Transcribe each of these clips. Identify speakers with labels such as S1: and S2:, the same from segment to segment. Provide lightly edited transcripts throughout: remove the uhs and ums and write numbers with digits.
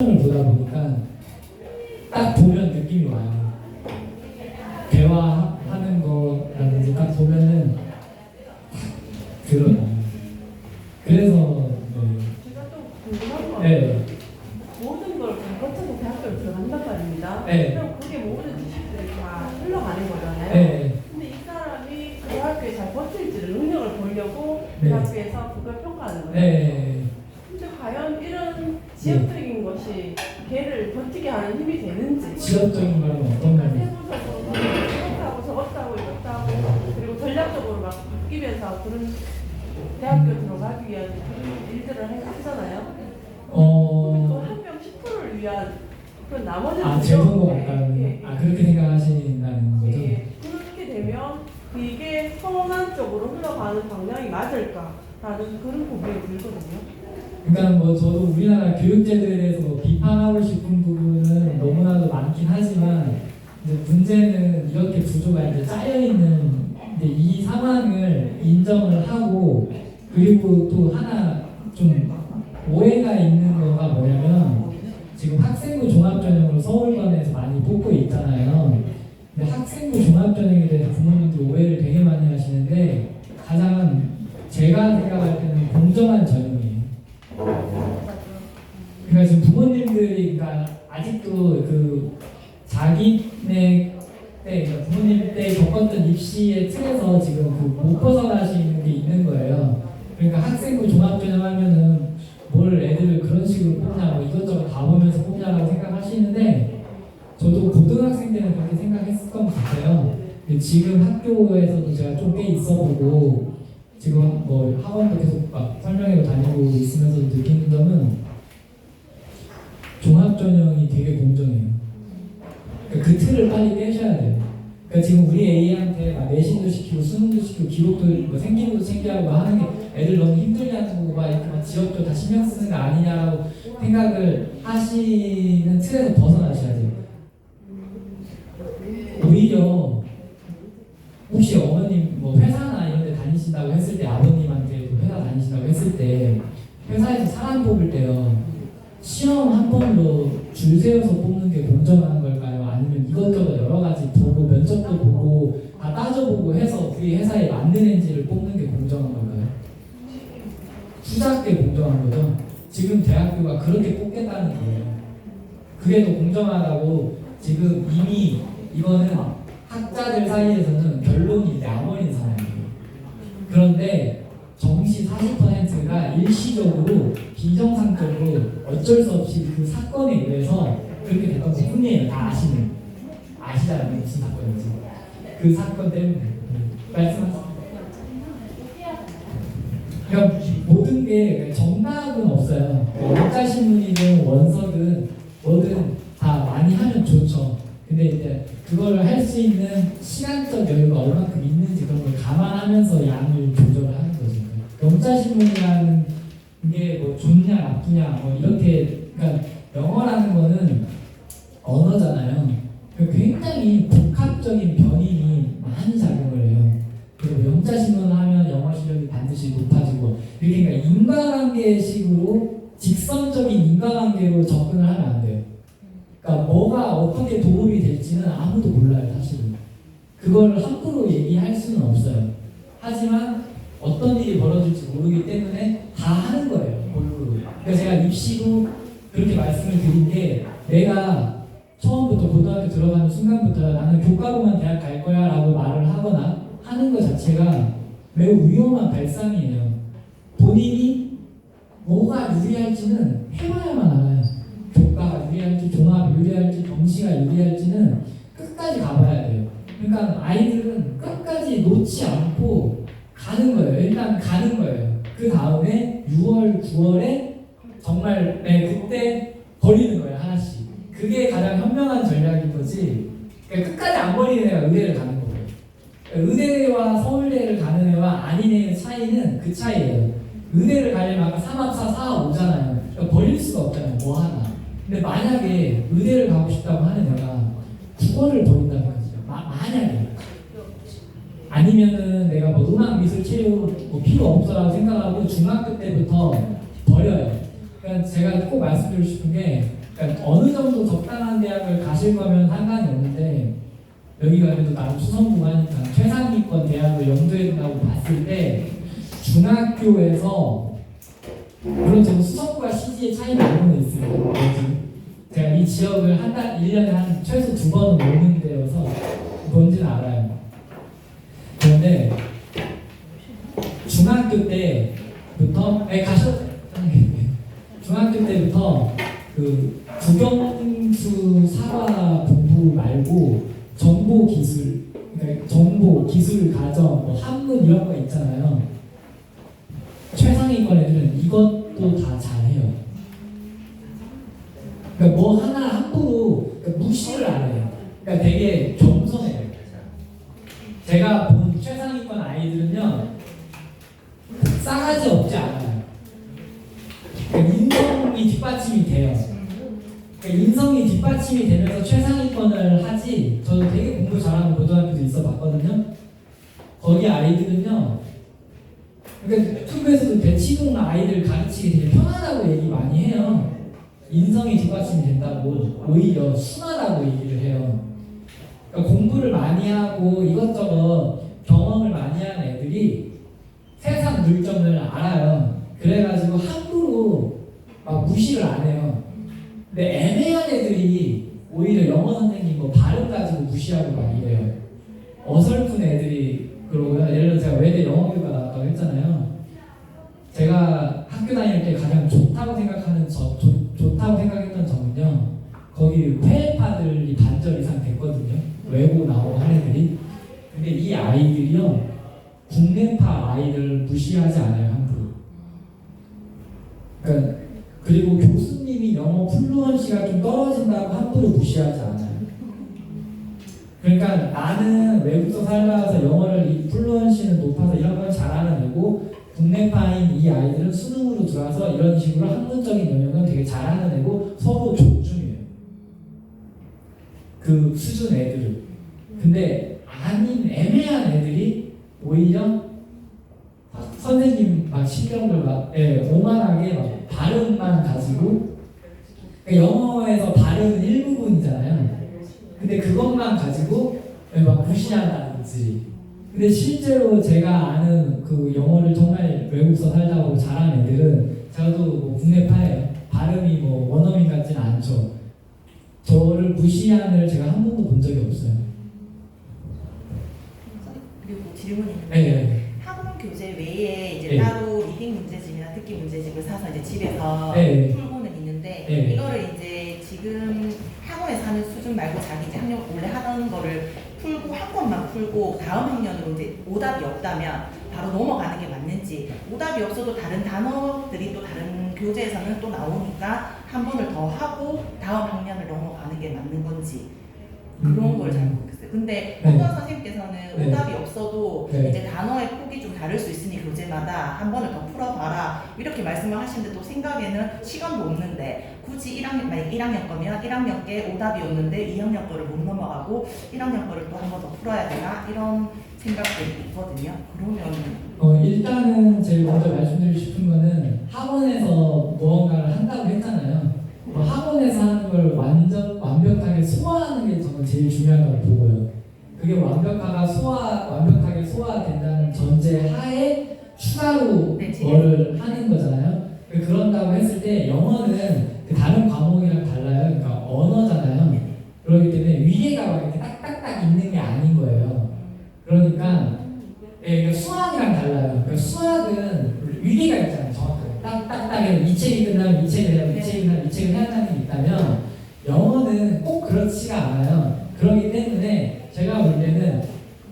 S1: 을 보다 보니까 딱 보면 느낌이 와요. 대화하는 거라든지 딱 보면은 드러나요. 그래서
S2: 제가 또 궁금한 거
S1: 네.
S2: 모든 걸 거쳐서 대학교를 들어간단 말입니다.
S1: 네.
S2: 그럼 그게 모든 지식들이 다 흘러가는 거잖아요.
S1: 네.
S2: 근데 이 사람이 그 대학교에 잘 버틸지를 능력을 보려고
S1: 네.
S2: 대학교에서 그걸 평가하는 거예요.
S1: 네.
S2: 근데 과연 이런 지역적인 것이 걔를 버티게 하는 힘이 되는지
S1: 지역적인 거는 어떤 말이에요?
S2: 세부적으로 이렇다고 저렇다고 이렇다고 그리고 전략적으로 막 바뀌면서 그런 대학교 들어가기 위한 그런 일들을 하잖아요. 그 한 명 10%를 위한 그 나머지는
S1: 제도고 같다는 그렇게 생각하신다는 거죠?
S2: 그렇게 되면 이게 선한 쪽으로 흘러가는 방향이 맞을까라는 그런 고민이 들거든요.
S1: 그러니까 뭐 저도 우리나라 교육제도에 대해서 뭐 비판하고 싶은 부분은 너무나도 많긴 하지만 이제 문제는 이렇게 구조가 이제 짜여 있는 이제 이 상황을 인정을 하고 그리고 또 하나 좀 오해가 있는 거가 뭐냐면 지금 학생부 종합전형으로 서울권에서 많이 뽑고 있잖아요. 근데 학생부 종합전형에 대해서 부모님들 오해를 되게 많이 하시는데 가장 제가 생각할 때는 공정한 전형이에요. 그러니까 지금 부모님들이 그러니까 아직도 그 자기네 때 그러니까 부모님 때 겪었던 입시의 틀에서 지금 그 못 벗어나시는 게 있는 거예요. 그러니까 학생부 종합전형 하면은 뭘 애들을 그런 식으로 뽑냐 뭐 이것저것 다 보면서 뽑냐라고 생각하시는데 저도 고등학생 때는 그렇게 생각했었던 것 같아요. 지금 학교에서도 제가 좀 꽤 있어보고 지금 뭐 학원도 계속 막 설명회도 다니고 있으면서도 느끼는 점은 종합전형이 되게 공정해요. 그러니까 그 틀을 빨리 깨셔야 돼요. 그러니까 지금 우리 A한테 막 내신도 시키고 수능도 시키고 기록도 뭐 생기부도 챙겨하고 하는 게 애들 너무 힘들게 하는 거고 막 이렇게 막 지역도 다 신경 쓰는 거 아니냐라고 생각을 하시는 틀에서 벗어나셔야 돼요. 오히려 혹시 어머님 뭐 회사나 이런 데 다니신다고 했을 때 아버님한테 회사 다니신다고 했을 때 회사에서 사람 뽑을 때요 시험 한 번로 줄 세워서 뽑는 게 공정한 걸까요? 아니면 이것저것 여러 가지 보고 면접도 보고 다 따져보고 해서 그게 회사에 맞는 앤지를 뽑는 게 공정한 걸까요? 후자께 공정한 거죠. 지금 대학교가 그렇게 뽑겠다는 거예요. 그게 더 공정하다고 지금 이미 이거는 학자들 사이에서는 결론이 나버린 상황이에요. 그런데 정시 40%가 일시적으로 비정상적으로 어쩔 수 없이 그 사건에 의해서 그렇게 됐던 거 분명히 다 아시잖아요. 무슨 사건인지. 그 사건 때문에 말씀하세요. 그러니까 모든 게 정답은 없어요. 역자신문이든 원서든 뭐든 다 많이 하면 좋죠. 근데 이제 그걸 할 수 있는 시간적 여유가 얼마큼 있는지 그런 걸 감안하면서 양을 조절을 하는 거죠. 영자신문이라는 게 뭐 좋냐 나쁘냐 뭐 이렇게 그러니까 영어라는 거는 언어잖아요. 굉장히 복합적인 변인이 많이 작용을 해요. 그리고 영자신문을 하면 영어 실력이 반드시 높아지고 이렇게 그러니까 인과관계식으로 직선적인 인과관계로 접근을 하면 안 돼요. 그러니까 뭐가 어떻게 도움이 될지는 아무도 몰라요, 사실은. 그걸 함부로 얘기할 수는 없어요. 하지만 어떤 일이 벌어질지 모르기 때문에 다 하는 거예요, 골고루. 그래서 제가 입시도 그렇게 말씀을 드린 게 내가 처음부터 고등학교 들어가는 순간부터 나는 교과로만 대학 갈 거야 라고 말을 하거나 하는 것 자체가 매우 위험한 발상이에요. 본인이 뭐가 유리할지는 해봐야만 알아요. 교과가 유리할지, 종합이 유리할지, 정시가 유리할지는 끝까지 가봐야 돼요. 그러니까 아이들은 끝까지 놓지 않고 가는 거예요. 일단 가는 거예요. 그 다음에 6월, 9월에 정말 그때 버리는 거예요. 하나씩. 그게 가장 현명한 전략인 거지. 그러니까 끝까지 안 버리는 애가 의대를 가는 거예요. 그러니까 의대와 서울대를 가는 애와 아닌 애의 차이는 그 차이예요. 의대를 가려면 아까 3합4, 4합 5잖아요. 그러니까 버릴 수가 없잖아요. 뭐 하나. 근데 만약에 의대를 가고 싶다고 하는 애가 국어를 버린다는 거죠. 만약에. 아니면은 내가 뭐 음악, 미술, 체육 뭐 필요 없어라고 생각하고 중학교 때부터 버려요. 그러니까 제가 꼭 말씀드리고 싶은 게 그러니까 어느 정도 적당한 대학을 가실 거면 상관이 없는데 여기가 그래도 나름 수성구가니까 최상위권 대학을 염두에 둔다고 봤을 때 중학교에서 물론 저는 수성구와 CG의 차이는 알고는 있어요. 제가 이 지역을 한 달, 1년에 한 최소 2번은 오는 데여서 뭔지는 알아요. 그런데 중학교 때부터 중학교 때부터 그 국영수 사과 공부 말고 정보 기술, 그러니까 정보 기술 가정, 뭐 한문 이런 거 있잖아요. 최상위권 애들은 이것도 다 잘해요. 그러니까 뭐 하나 함부로 그러니까 무시를 안 해요. 그러니까 되게 겸손해요. 제가 본 최상위권 아이들은요 싸가지 없지 않아요. 그러니까 인성이 뒷받침이 돼요. 그러니까 인성이 뒷받침이 되면서 최상위권을 하지. 저도 되게 공부 잘하는 고등학교도 있어 봤거든요. 거기 아이들은요, 그러니까 유튜브에서도 대치동 아이들 가르치기 되게 편하다고 얘기 많이 해요. 인성이 뒷받침이 된다고, 오히려 순하다고 얘기를 해요. 그러니까 공부를 많이 하고 이것저것 경험을 많이 한 애들이 세상 물정을 알아요. 그래가지고 함부로 막 무시를 안 해요. 근데 애매한 애들이 오히려 영어 선생님 뭐 발음 가지고 무시하고 막 이래요. 어설픈 애들이 그러고요. 예를 들어 제가 외대 영어교과 나왔다고 했잖아요. 제가 학교 다닐 때 가장 좋다고 생각했던 점은요. 거기 회파들이 반절 이상 됐거든요. 외고 나오고 한 애들이. 근데 이 아이들이요. 국내파 아이들 무시하지 않아요. 함부로. 그러니까 그리고 교수님이 영어 플루언시가 좀 떨어진다고 함부로 무시하지 않아요. 그러니까 나는 외국서 살다 와서 영어를 이 플루언시는 높아서 이런 걸 잘하는 애고 국내파인 이 아이들은 수능으로 들어와서 이런 식으로 학문적인 영역은 되게 잘하는 애고 서로 존중해요. 그 수준 애들을. 근데 아닌 애매한 애들이 오히려 선생님 막 실력을 막 오만하게 막 발음만 가지고 그러니까 영어에서 발음은 일부분이잖아요. 근데 그것만 가지고 막 무시한다든지. 근데 실제로 제가 아는 그 영어를 정말 외국서 살다 보고 잘하는 애들은 저도 뭐 국내파예요. 발음이 뭐 원어민 같지는 않죠. 저를 무시하는 제가 한 번도 본 적이 없어요.
S3: 그리고 질문이 있는데
S1: 네.
S3: 학원 교재 외에 이제
S1: 네.
S3: 따로 리딩 문제집이나 듣기 문제집을 사서 이제 집에서
S1: 네.
S3: 풀고는 있는데
S1: 네.
S3: 이거를 이제 지금 학원에서 하는 수준 말고 자기 이제 학년 원래 하던 거를 풀고 한 권만 풀고 다음 학년으로 이제 오답이 없다면 바로 넘어가는 게 맞는지, 오답이 없어도 다른 단어들이 또 다른 교재에서는 또 나오니까 한 번을 더 하고 다음 학년을 넘어가는 게 맞는 건지 그런 걸 잘 모르겠어요. 근데 어떤 선생님께서는 오답이 없어도 이제 단어의 폭이 좀 다를 수 있으니 교재마다 한 번을 더 풀어봐라 이렇게 말씀을 하시는데 또 생각에는 시간도 없는데 굳이 1학년, 만약 1학년 거면 1학년 게 오답이 없는데 2학년 거를 못 넘어가고 1학년 거를 또 한 번 더 풀어야 되나 이런 생각들이 있거든요. 그러면
S1: 일단은 제일 먼저 말씀드리고 싶은 거는 학원에서 무언가를 한다고 했잖아요. 학원에서 하는 걸 완벽하게 소화하는 게 저는 제일 중요하다고 보고요. 그게 완벽하게 소화된다는 전제 하에 추가로 뭐를 하는 거잖아요. 그런다고 했을 때 영어는 다른 과목이랑 달라요. 그러니까 언어잖아요. 그렇기 때문에 위계가 막 이렇게 딱딱딱 있는 게 아닌 거예요. 그러니까 수학이랑 달라요. 그러니까 수학은 위계가 있잖아요. 정확하게 딱딱딱 이 책이 끝나면 이 책을 해야 이 책이 끝나면 이 책을 해야 하는 게 있다면 영어는 꼭 그렇지가 않아요. 그렇기 때문에 제가 볼 때는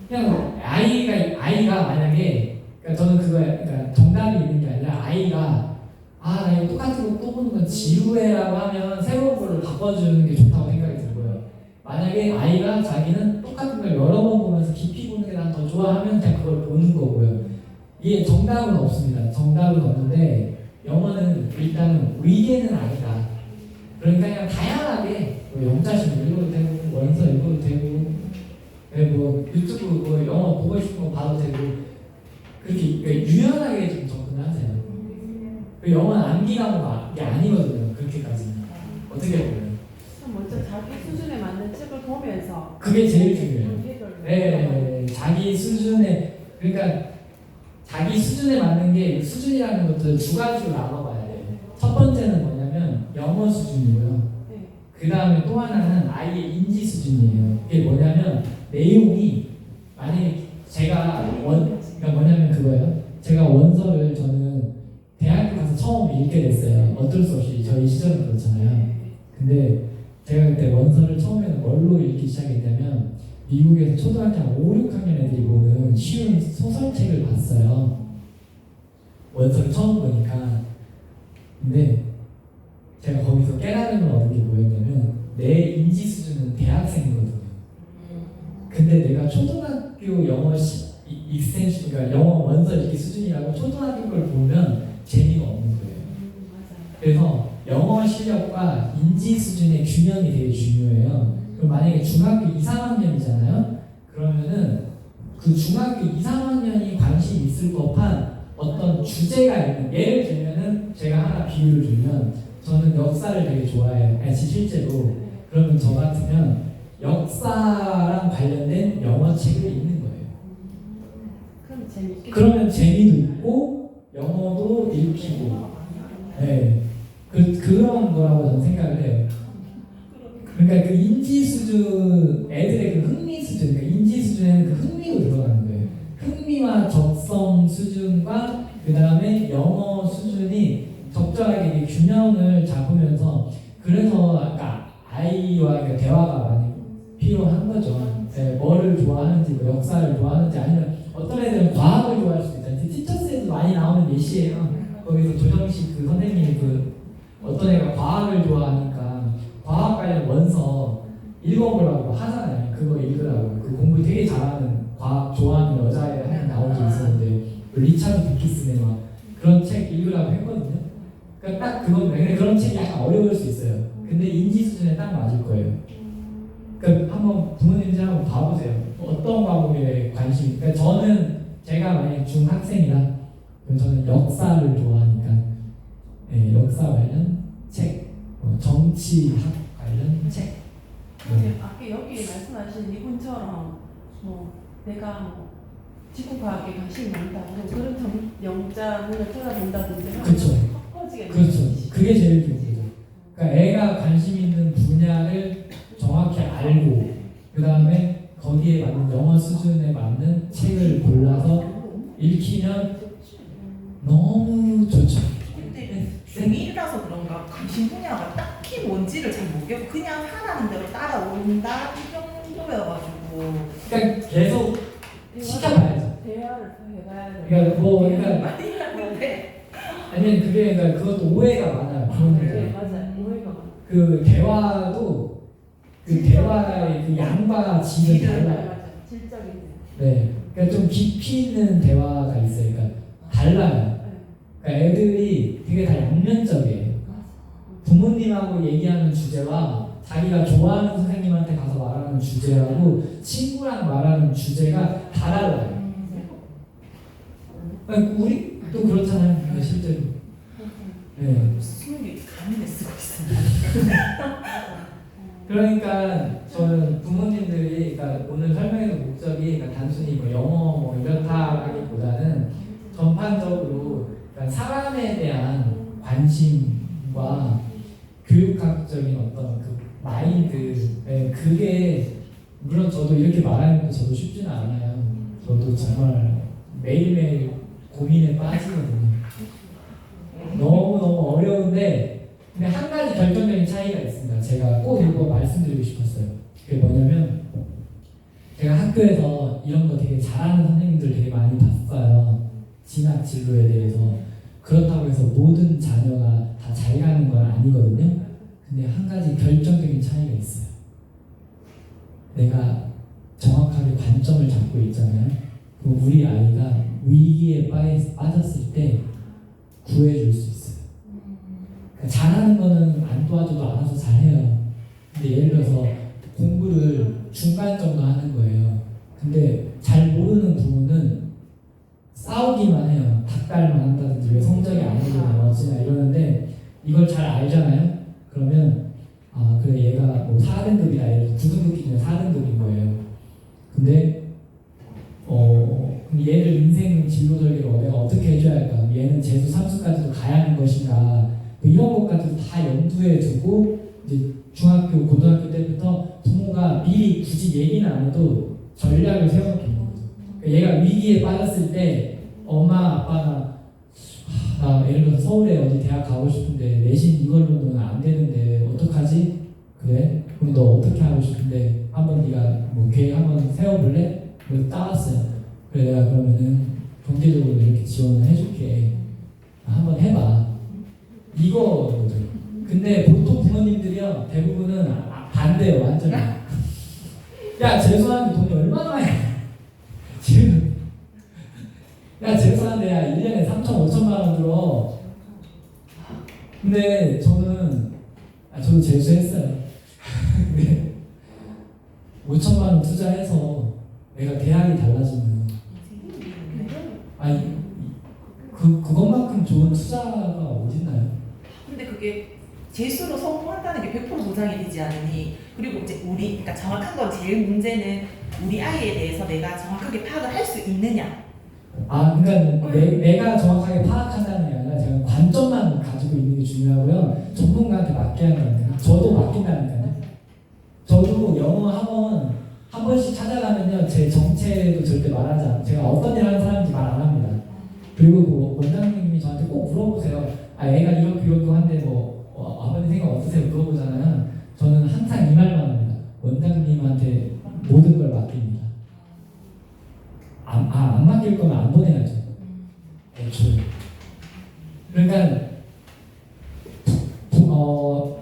S1: 그냥 아이가 만약에 그러니까 저는 그러니까 정답이 있는 게 아니라 아이가 나 이거 똑같은 거 또 보는 건 지루해라고 하면 새로운 걸로 바꿔주는 게 좋다고 생각이 들고요. 만약에 아이가 자기는 똑같은 걸 여러 번 보면서 깊이 보는 게 난 더 좋아하면 그냥 그걸 보는 거고요. 이게 정답은 없습니다. 정답은 없는데 영어는 일단은 위계는 아니다. 그러니까 그냥 다양하게 영자식 읽어도 되고 원서 읽어도 되고 뭐 유튜브 뭐 영어 보고 싶은 거 봐도 되고 그렇게 그러니까 유연하게 좀 접근하세요. 영어는 암기 과목이 아니거든요. 그렇게까지는 어떻게 보면
S2: 그럼 먼저 자기 수준에 맞는 책을 보면서
S1: 그게 제일 중요해요.
S2: 계절.
S1: 네, 자기 수준에 그러니까 자기 수준에 맞는 게 수준이라는 것도 두 가지로 나눠봐야 돼요. 첫 번째는 뭐냐면 영어 수준이고요.
S2: 네.
S1: 그 다음에 또 하나는 아이의 인지 수준이에요. 그게 뭐냐면 내용이 만약에 제가 그러니까 뭐냐면 그거예요. 제가 원서를 저는 대학교 가서 처음 읽게 됐어요. 어쩔 수 없이 저희 시절은 그렇잖아요. 근데 제가 그때 원서를 처음에는 뭘로 읽기 시작했냐면 미국에서 초등학교 한 5, 6학년 애들이 보는 쉬운 소설책을 봤어요. 원서를 처음 보니까. 근데 제가 거기서 깨달음을 얻은 게 뭐였냐면 내 인지 수준은 대학생이거든요. 근데 내가 초등학교 영어 익스텐션, 그러니까 영어 원서 읽기 수준이라고 초등학교 걸 보면 재미가 없는 거예요.
S2: 맞아요.
S1: 그래서 영어 실력과 인지 수준의 균형이 되게 중요해요. 그럼 만약에 중학교 2, 3학년이잖아요. 그러면은 그 중학교 2, 3학년이 관심 있을 법한 어떤 주제가 있는, 예를 들면은 제가 하나 비유를 들면 저는 역사를 되게 좋아해요. 실제로. 그러면 저 같으면 역사랑 관련된 영어 책을 읽는 거예요.
S2: 그럼 재밌게.
S1: 그러면 재미도 있고 영어도 읽히고, 네, 그런 거라고 저는 생각을 해요. 그러니까 그 인지 수준, 애들의 그 흥미 수준, 그러니까 인지 수준에는 그 흥미도 들어가는 거예요. 흥미와 적성 수준과 그 다음에 영어 수준이 적절하게 이게 균형을 잡으면서, 그래서 아까 아이와 대화가 많이 필요한 거죠. 네, 뭐를 좋아하는지, 뭐 역사를 좋아하는지, 아니면 어떤 애들은 과학을 좋아할 수도 있잖아요. 티처스에도 많이 나오는 예시예요. 거기서 조정식 그 선생님이 어떤 애가 과학을 좋아하니까 과학 관련 원서 읽어보라고 하잖아요. 그거 읽으라고. 그 공부 되게 잘하는 과학 좋아하는 여자애 한 명 나온 적 있었는데 리차드 디키슨의 막 그런 책 읽으라고 했거든요. 그러니까 딱 그건데 그런 책이 약간 어려울 수 있어요. 근데 인지 수준에 딱 맞을 거예요. 그러니까 한번 부모님들 한번 봐보세요. 어떤 과목에 관심. 그러니까 저는 제가 만약 중학생이라 그럼 저는 역사를 좋아하니까 네, 역사 관련 책, 정치학 관련 책.
S2: 근데 아까 여기 말씀하신 이분처럼 뭐 내가 뭐 지구과학에 관심이 많다 그런 영장을 찾아본다든지
S1: 그렇죠.
S2: 커지게
S1: 그렇죠. 그게 제일 중요해요. 그러니까 애가 관심 있는 분야를 정확히 알고 그 다음에 거기에 맞는 영어 수준에 맞는 책을 골라서 읽히면 너무 좋죠.
S3: 근데 중1이라서 그런가 관심 분야가 딱히 뭔지를 잘 모르겠고 그냥 하라는 대로 따라온다 이 정도여가지고
S1: 그러니까 계속 시켜봐야죠.
S2: 대화를 해봐야 돼.
S1: 그러니까 그러니까
S3: 많이 하는데
S1: 아니면 그러니까 그것도 오해가 많아요.
S2: 네, 맞아요. 오해가 많아.
S1: 그 대화도 그 대화의 그 양과 질은 달라요.
S2: 맞아. 질적인.
S1: 네, 그러니까 좀 깊이 있는 대화가 있어요. 그러니까 달라요. 그러니까 애들이 되게 다 양면적이에요. 부모님하고 얘기하는 주제와 자기가 좋아하는 선생님한테 가서 말하는 주제하고 친구랑 말하는 주제가 다 달라요. 그러니까 우리 또 그렇잖아요. 실제로. 네.
S3: 수능이 가면에 쓰고 있습니다.
S1: 그러니까 저는 부모님들이 그러니까 오늘 설명의 목적이 그러니까 단순히 뭐 영어 뭐 이렇다라기보다는 전반적으로 그러니까 사람에 대한 관심과 교육학적인 어떤 그 마인드, 네, 그게 물론 저도 이렇게 말하는 거 저도 쉽지는 않아요. 저도 정말 매일매일 고민에 빠지거든요. 너무너무 어려운데 근데 한 가지 결정적인 차이가 있습니다. 제가 꼭 이거 말씀드리고 싶었어요. 그게 뭐냐면 제가 학교에서 이런 거 되게 잘하는 선생님들 되게 많이 봤어요. 진학 진로에 대해서. 그렇다고 해서 모든 자녀가 다 잘 가는 건 아니거든요. 근데 한 가지 결정적인 차이가 있어요. 내가 정확하게 관점을 잡고 있잖아요. 그럼 우리 아이가 위기에 빠졌을 때 구해줄 수 있어요. 그러니까 잘하는 거는 안 도와줘도 알아서 잘해요. 근데 예를 들어서 공부를 중간 정도 하는 거예요. 근데 잘 모르는 부모는 싸우기만 해요. 닭달만 한다든지 왜 성적이 안 오르냐 어찌냐 이러는데 이걸 잘 알잖아요. 그러면 아 그래 얘가 4등급이나 예를 들어 9등급 기준에 4등급인 거예요. 근데 그럼 얘를 인생 진로 설계로 내가 어떻게 해줘야 할까? 얘는 재수 3수까지도 가야 하는 것인가? 뭐 이런 것까지도 다 염두에 두고 이제 중학교, 고등학교 때부터 부모가 미리 굳이 얘기는 안 해도 전략을 세워놓는 거죠. 그러니까 얘가 위기에 빠졌을 때 엄마, 아빠가 나 예를 들어서 서울에 어디 대학 가고 싶은데 내신 이걸로는 안 되는데 어떡하지? 그래? 그럼 너 어떻게 하고 싶은데 한번 네가 뭐 계획 한번 세워볼래? 그래서 따왔어요. 그래 내가 그러면은 경제적으로 이렇게 지원을 해줄게. 한번 해봐. 이거거든. 근데 보통 부모님들이요 대부분은 반대요 완전히. 야 재수하는데 돈이 얼마나 해? 지금 야 재수하는데 야 1년에 3천 5천만 원 들어. 근데 저도 재수했어요. 근데 5천만 원 투자해서 내가 대학이 달라지면 아니 그것만큼 좋은 투자가 어딨나요?
S3: 근데 그게 재수로 성공한다는 게 100% 보장이 되지 않으니, 그리고 이제 그러니까 정확한 건 제일 문제는 우리 아이에 대해서 내가 정확하게 파악을 할 수 있느냐.
S1: 그러니까 내가 정확하게 파악한다는 게 아니라 제가 관점만 가지고 있는 게 중요하고요. 전문가한테 맡겨야 저도 맡긴다니까요. 저도 영어 학원 한 번씩 찾아가면요 제 정체도 절대 말하지 않아요. 제가 어떤 일 하는 사람인지 말 안 합니다. 그리고 뭐 원장님이 저한테 꼭 물어보세요. 애가 이렇게 한데 아버님 생각 어떠세요? 물어보잖아요. 저는 항상 이 말만 합니다. 원장님한테 모든 걸 맡깁니다. 안 맡길 거면 안 보내야죠. 애초에. 그러니까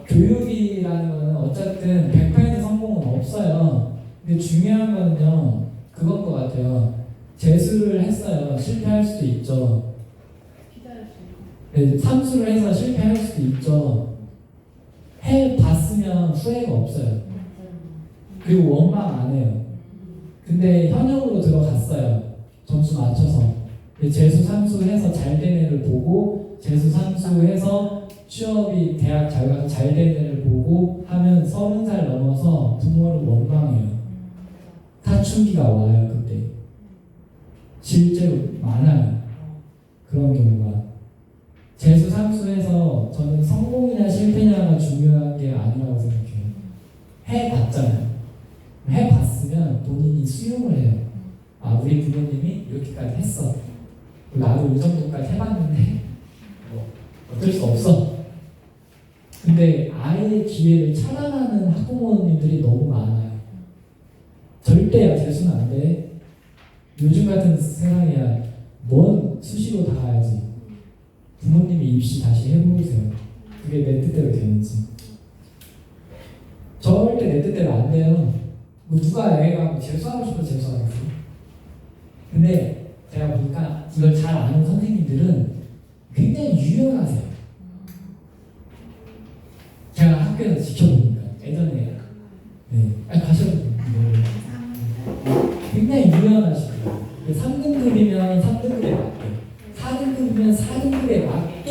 S1: 교육이라는 거는 어쨌든 100% 성공은 없어요. 근데 중요한 거는요 그건 것 같아요. 재수를 했어요. 실패할 수도 있죠. 네, 삼수를 해서 실패할 수도 있죠. 해봤으면 후회가 없어요. 그리고 원망 안 해요. 근데 현역으로 들어갔어요. 점수 맞춰서. 재수 삼수해서 잘 된 애를 보고 재수 삼수해서 취업이 대학 잘 가서 잘 된 애를 보고 하면 30살 넘어서 부모를 원망해요. 사춘기가 와요 그때. 실제로 많아요. 그런 경우가. 재수 삼수해서 저는 성공이냐 실패냐가 중요한 게 아니라고 생각해요. 해봤잖아요. 해봤으면 본인이 수용을 해요. 우리 부모님이 이렇게까지 했어. 나도 이 정도까지 해봤는데 어쩔 수 없어. 근데 아이의 기회를 차단하는 학부모님들이 너무 많아요. 절대 재수는 안 돼. 요즘 같은 세상이야 뭔 수시로 다 가야지. 부모님이 입시 다시 해보세요. 그게 내 뜻대로 되는지. 절대 내 뜻대로 안 돼요. 누가 애가 재수하고 싶어 재수하겠어요. 근데 제가 보니까 이걸 잘 아는 선생님들은 굉장히 유연하세요. 제가 학교에서 지켜보니까 예전에 가셔도 돼요. 굉장히 유연하시고요. 3등급이면 3등급에 맞게, 4등급이면 4등급에 맞게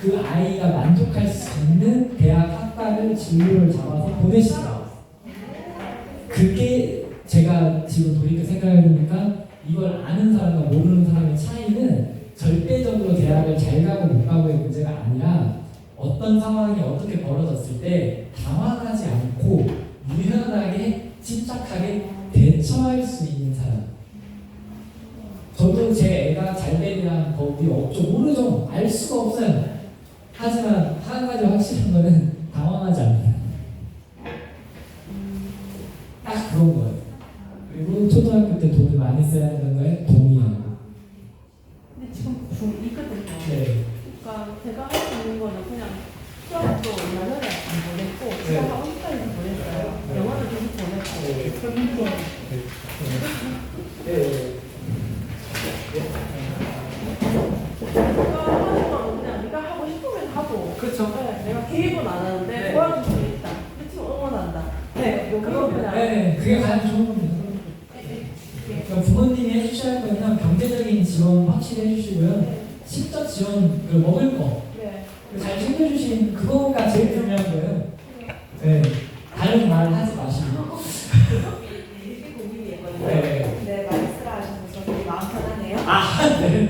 S1: 그 아이가 만족할 수 있는 대학 학과를 진로를 잡아서 보내시더라고요. 그게 제가 지금 돌이켜 생각해보니까 이걸 아는 사람과 모르는 사람의 차이는 절대적으로 대학을 잘 가고 못 가고의 문제가 아니라 어떤 상황이 어떻게 벌어졌을 때 당황하지 않고 유연하게 침착하게 대처할 수 있는 사람. 저도 제 애가 잘 되리라는 법이 없죠. 모르죠. 알 수가 없어요. 하지만 한 가지 확실한 거는 당황하지 않아요. 딱 그런 거예요. 그리고 초등학교 때 돈을 많이 써야 하는 거에 동의하고.
S2: 근데 지금 중2거든요.
S1: 네.
S2: 그러니까 제가 할 수 있는 거는 그냥 수학도 얼마 전에 안 보냈고 제가 학원까지 보냈어요. 영어도 계속 보냈고.
S1: 네.
S2: 제가 하는 거는 그냥 네가 하고 싶으면 하고.
S1: 그렇죠.
S2: 네, 내가 개입은 안 하는데
S1: 네.
S2: 도와줄 수 있다. 그 친구 응원한다. 그거 그냥.
S1: 네, 그게 가장 좋은 겁니다. 그러니까 부모님이 해주셔야 할 거는 경제적인 지원 확실히 해주시고요. 실적 지원, 그 먹을 거
S2: 네.
S1: 잘 챙겨주신 그거가 제일 중요한 거예요. 네. 다른 말 하지 마시고.
S4: 이게 고민이거든요.
S1: 네.
S4: 네, 말씀을 하셔서 되게 마음 편하네요.
S1: 아, 네.